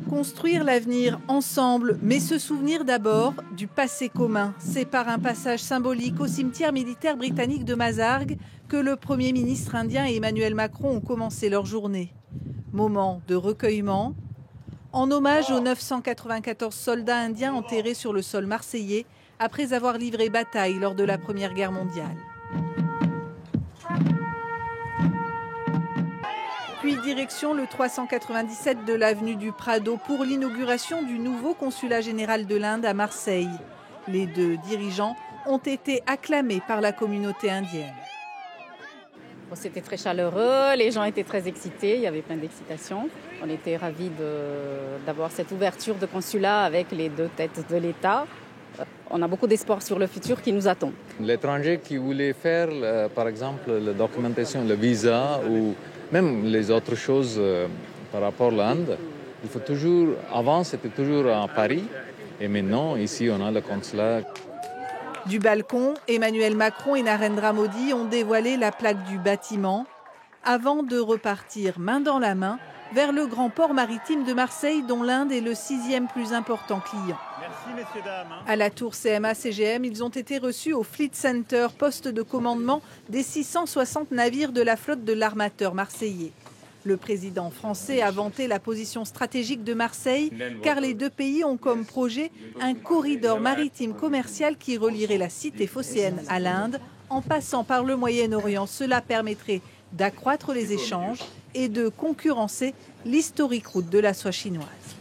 Construire l'avenir ensemble, mais se souvenir d'abord du passé commun. C'est par un passage symbolique au cimetière militaire britannique de Mazargues que le Premier ministre indien et Emmanuel Macron ont commencé leur journée. Moment de recueillement, en hommage aux 994 soldats indiens enterrés sur le sol marseillais après avoir livré bataille lors de la Première Guerre mondiale. Puis direction le 397 de l'avenue du Prado pour l'inauguration du nouveau consulat général de l'Inde à Marseille. Les deux dirigeants ont été acclamés par la communauté indienne. C'était très chaleureux, les gens étaient très excités, il y avait plein d'excitation. On était ravis d'avoir cette ouverture de consulat avec les deux têtes de l'État. On a beaucoup d'espoir sur le futur qui nous attend. L'étranger qui voulait faire, par exemple, la documentation, le visa ou même les autres choses par rapport à l'Inde, il faut toujours, avant c'était toujours à Paris et maintenant ici on a le consulat. Du balcon, Emmanuel Macron et Narendra Modi ont dévoilé la plaque du bâtiment avant de repartir main dans la main vers le grand port maritime de Marseille dont l'Inde est le 6e plus important client. Merci messieurs, dames. À la tour CMA-CGM, ils ont été reçus au Fleet Center, poste de commandement des 660 navires de la flotte de l'armateur marseillais. Le président français a vanté la position stratégique de Marseille car les deux pays ont comme projet un corridor maritime commercial qui relierait la cité phocéenne à l'Inde en passant par le Moyen-Orient. Cela permettrait d'accroître les échanges et de concurrencer l'historique route de la soie chinoise.